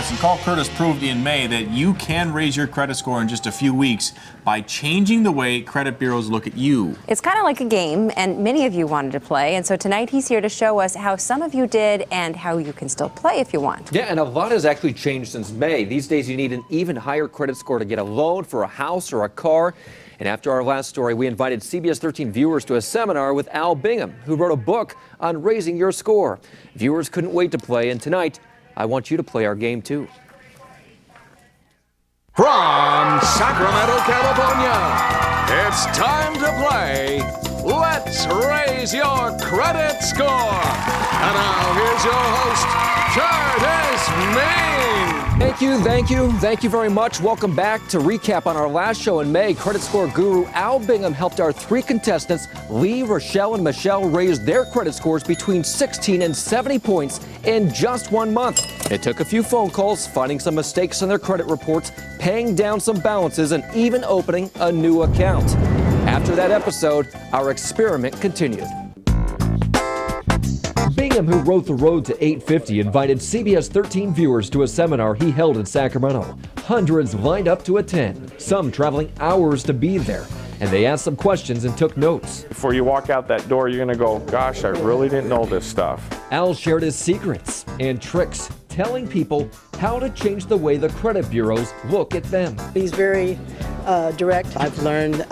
Curtis, and Call Curtis proved in May that you can raise your credit score in just a few weeks by changing the way credit bureaus look at you. It's kind of like a game, and many of you wanted to play, and so tonight he's here to show us how some of you did and how you can still play if you want. Yeah, and a lot has actually changed since May. These days you need an even higher credit score to get a loan for a house or a car. And after our last story, we invited CBS 13 viewers to a seminar with Al Bingham, who wrote a book on raising your score. Viewers couldn't wait to play, and tonight, I want you to play our game too. From Sacramento, California, it's time to play Let's Raise Your Credit Score. And now here's your host, Curtis Main. Thank you very much. Welcome back. To recap on our last show in May, credit score guru Al Bingham helped our three contestants, Lee, Rochelle, and Michelle, raise their credit scores between 16 and 70 points in just 1 month. It took a few phone calls, finding some mistakes in their credit reports, paying down some balances, and even opening a new account. After that episode, our experiment continued. Bingham, who wrote The Road to 850, invited CBS 13 viewers to a seminar he held in Sacramento. Hundreds lined up to attend, some traveling hours to be there, and they asked some questions and took notes. Before you walk out that door, you're going to go, gosh, I really didn't know this stuff. Al shared his secrets and tricks, telling people how to change the way the credit bureaus look at them. He's very direct. I've learned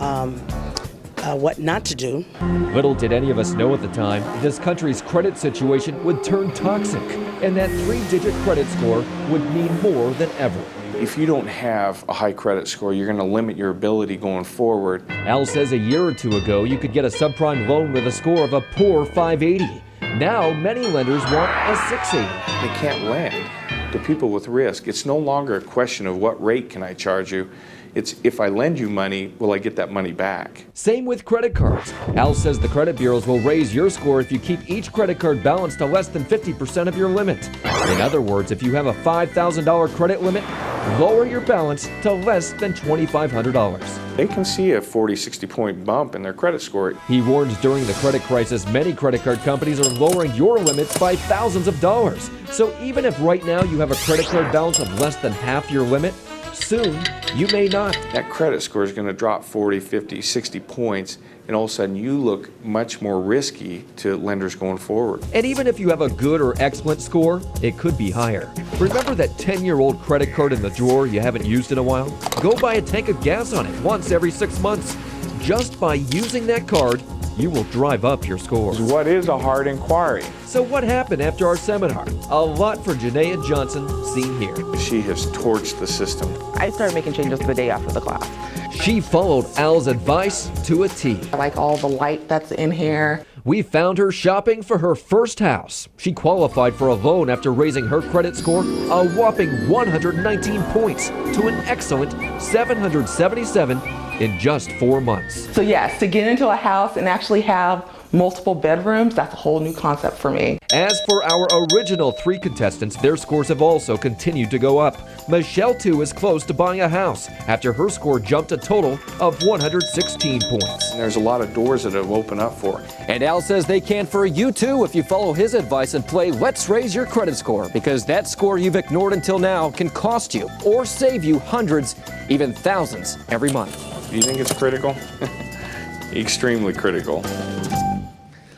what not to do. Little did any of us know at the time, this country's credit situation would turn toxic, and that 3-digit credit score would mean more than ever. If you don't have a high credit score, you're going to limit your ability going forward. Al says a year or two ago, you could get a subprime loan with a score of a poor 580. Now, many lenders want a 680. They can't lend to people with risk. It's no longer a question of what rate can I charge you. It's if I lend you money, will I get that money back? Same with credit cards. Al says the credit bureaus will raise your score if you keep each credit card balance to less than 50% of your limit. In other words, if you have a $5,000 credit limit, lower your balance to less than $2,500. They can see a 40, 60-point bump in their credit score. He warns during the credit crisis, many credit card companies are lowering your limits by thousands of dollars. So even if right now you have a credit card balance of less than half your limit, soon you may not. That credit score is going to drop 40, 50, 60 points, and all of a sudden you look much more risky to lenders going forward. And even if you have a good or excellent score, it could be higher. Remember that 10-year-old credit card in the drawer you haven't used in a while? Go buy a tank of gas on it once every 6 months. Just by using that card, you will drive up your score. What is a hard inquiry? So what happened after our seminar? A lot for Janaea Johnson, seen here. She has torched the system. I started making changes the day after the class. She followed Al's advice to a T. I like all the light that's in here. We found her shopping for her first house. She qualified for a loan after raising her credit score a whopping 119 points to an excellent 777 in just 4 months. So yes, to get into a house and actually have multiple bedrooms, that's a whole new concept for me. As for our original 3 contestants, their scores have also continued to go up. Michelle, too, is close to buying a house after her score jumped a total of 116 points. And there's a lot of doors that have opened up for her. And Al says they can for you, too, if you follow his advice and play Let's Raise Your Credit Score, because that score you've ignored until now can cost you or save you hundreds, even thousands every month. Do you think it's critical? Extremely critical.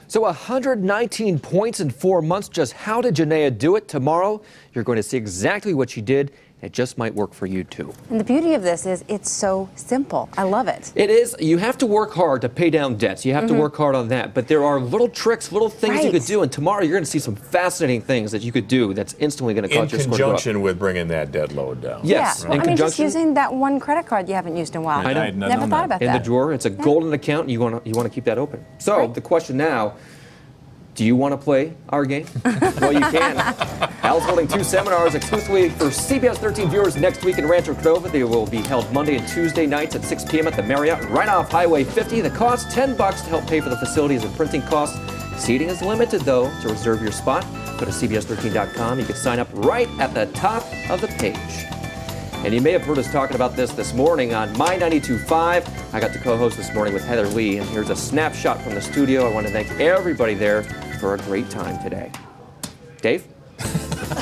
So 119 points in 4 months. Just how did Janaea do it? Tomorrow, you're going to see exactly what she did. It just might work for you, too. And the beauty of this is it's so simple. I love it. It is. You have to work hard to pay down debts. You have to work hard on that. But there are little tricks, little things you could do. And tomorrow, you're going to see some fascinating things that you could do that's instantly going to cause your score to go up. In conjunction with bringing that debt load down. Yes. Yeah. Well, I mean, just using that one credit card you haven't used in a while. I know. Never thought about that. In the drawer. It's a golden account, and you want to keep that open. So the question now, do you want to play our game? Well, you can. Al's holding 2 seminars exclusively for CBS 13 viewers next week in Rancho Cordova. They will be held Monday and Tuesday nights at 6 p.m. at the Marriott right off Highway 50. The cost, $10 to help pay for the facilities and printing costs. Seating is limited, though. To reserve your spot, go to CBS13.com. You can sign up right at the top of the page. And you may have heard us talking about this morning on My 92.5. I got to co-host this morning with Heather Lee, and here's a snapshot from the studio. I want to thank everybody there for a great time today. Dave?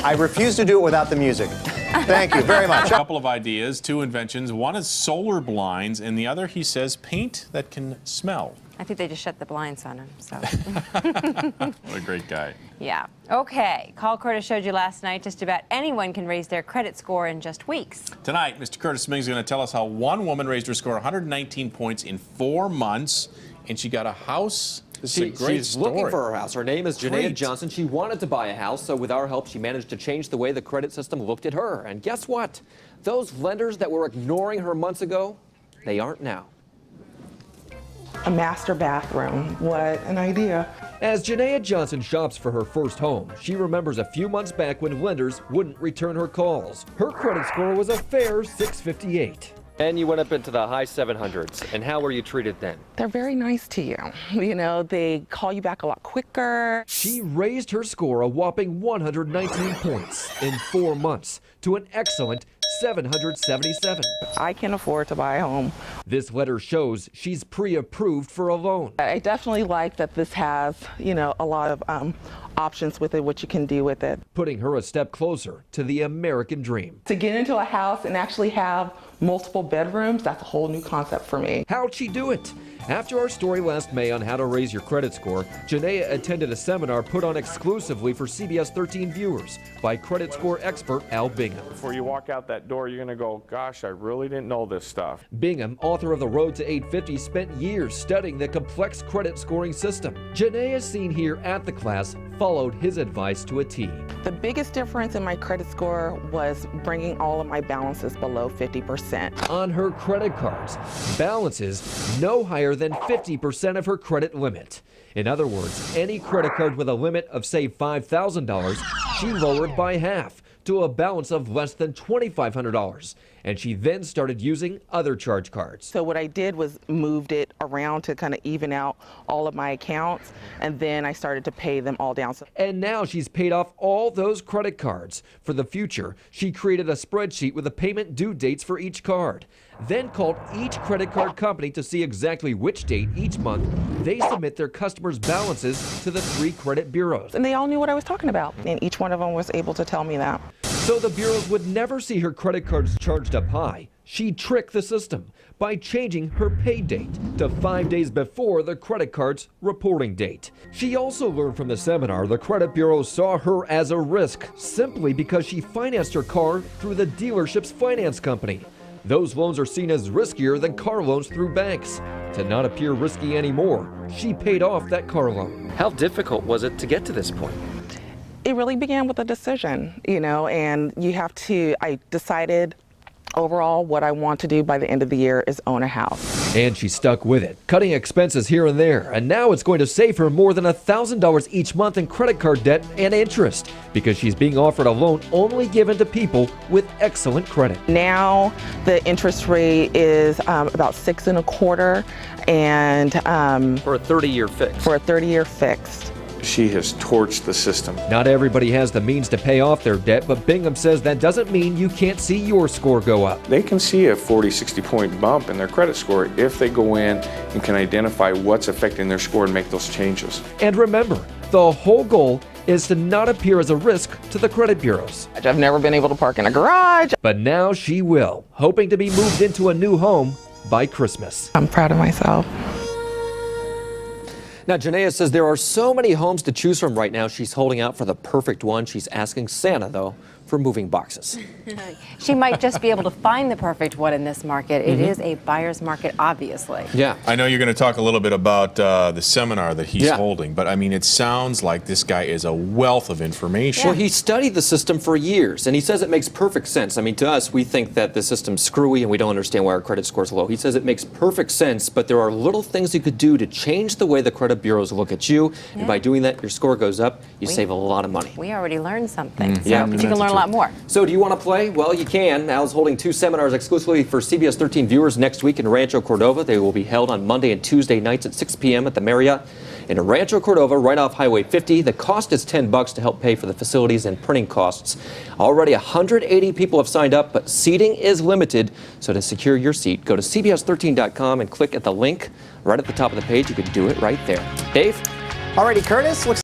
I refuse to do it without the music. Thank you very much. A couple of ideas, two inventions. One is solar blinds, and the other, he says, paint that can smell. I think they just shut the blinds on him, so. What a great guy. Yeah. Okay. Call Curtis showed you last night. Just about anyone can raise their credit score in just weeks. Tonight, Mr. Curtis Smith is going to tell us how one woman raised her score 119 points in 4 months, and she got a house. This is a great She's story. looking for her house. Her name is Janaea Great. Johnson. She wanted to buy a house, so with our help, she managed to change the way the credit system looked at her. And guess what? Those lenders that were ignoring her months ago, they aren't now. A master bathroom. What an idea. As Janaea Johnson shops for her first home, she remembers a few months back when lenders wouldn't return her calls. Her credit score was a fair 658. And you went up into the high 700s. And how were you treated then? They're very nice to you. You know, they call you back a lot quicker. She raised her score a whopping 119 points in 4 months to an excellent 777. I can afford to buy a home. This letter shows she's pre-approved for a loan. I definitely like that this has, you know, a lot of options with it, what you can do with it. Putting her a step closer to the American dream. To get into a house and actually have multiple bedrooms, that's a whole new concept for me. How'd she do it? After our story last May on how to raise your credit score, Janaea attended a seminar put on exclusively for CBS 13 viewers by credit score expert Al Bingham. Before you walk out that door, you're going to go, gosh, I really didn't know this stuff. Bingham, author of The Road to 850, spent years studying the complex credit scoring system. Janaea, seen here at the class, followed his advice to a T. The biggest difference in my credit score was bringing all of my balances below 50%. On her credit cards, balances no higher than 50% of her credit limit. In other words, any credit card with a limit of, say, $5,000, she lowered by half to a balance of less than $2,500. And she then started using other charge cards. So what I did was moved it around to kind of even out all of my accounts, and then I started to pay them all down. And now she's paid off all those credit cards. For the future, she created a spreadsheet with the payment due dates for each card, then called each credit card company to see exactly which date each month they submit their customers' balances to the 3 credit bureaus. And they all knew what I was talking about, and each one of them was able to tell me that. So the bureaus would never see her credit cards charged up high. She tricked the system by changing her pay date to 5 days before the credit card's reporting date. She also learned from the seminar the credit bureaus saw her as a risk simply because she financed her car through the dealership's finance company. Those loans are seen as riskier than car loans through banks. To not appear risky anymore, she paid off that car loan. How difficult was it to get to this point? It really began with a decision, you know, and I decided overall what I want to do by the end of the year is own a house. And she stuck with it, cutting expenses here and there. And now it's going to save her more than $1,000 each month in credit card debt and interest because she's being offered a loan only given to people with excellent credit. Now the interest rate is about 6.25%, and For a 30-year fix. for a 30-year fixed. She has torched the system. Not everybody has the means to pay off their debt, but Bingham says that doesn't mean you can't see your score go up. They can see a 40, 60 point bump in their credit score if they go in and can identify what's affecting their score and make those changes. And remember, the whole goal is to not appear as a risk to the credit bureaus. I've never been able to park in a garage. But now she will, hoping to be moved into a new home by Christmas. I'm proud of myself. Now, Janaea says there are so many homes to choose from right now, she's holding out for the perfect one. She's asking Santa, though, for moving boxes. She might just be able to find the perfect one in this market. It is a buyer's market, obviously. Yeah. I know you're going to talk a little bit about the seminar that he's Yeah. holding, but I mean, it sounds like this guy is a wealth of information. Well, he studied the system for years, and he says it makes perfect sense. I mean, to us, we think that the system's screwy and we don't understand why our credit score's low. He says it makes perfect sense, but there are little things you could do to change the way the credit bureaus look at you. And by doing that, your score goes up. You save a lot of money. We already learned something, so, Yeah. but you can learn a lot more. So do you want to play? Well, you can. Al's holding 2 seminars exclusively for CBS 13 viewers next week in Rancho Cordova. They will be held on Monday and Tuesday nights at 6 p.m. at the Marriott in Rancho Cordova, right off Highway 50. The cost is $10 to help pay for the facilities and printing costs. Already 180 people have signed up, but seating is limited. So to secure your seat, go to CBS13.com and click at the link right at the top of the page. You can do it right there. Dave? Alrighty, Curtis. Looks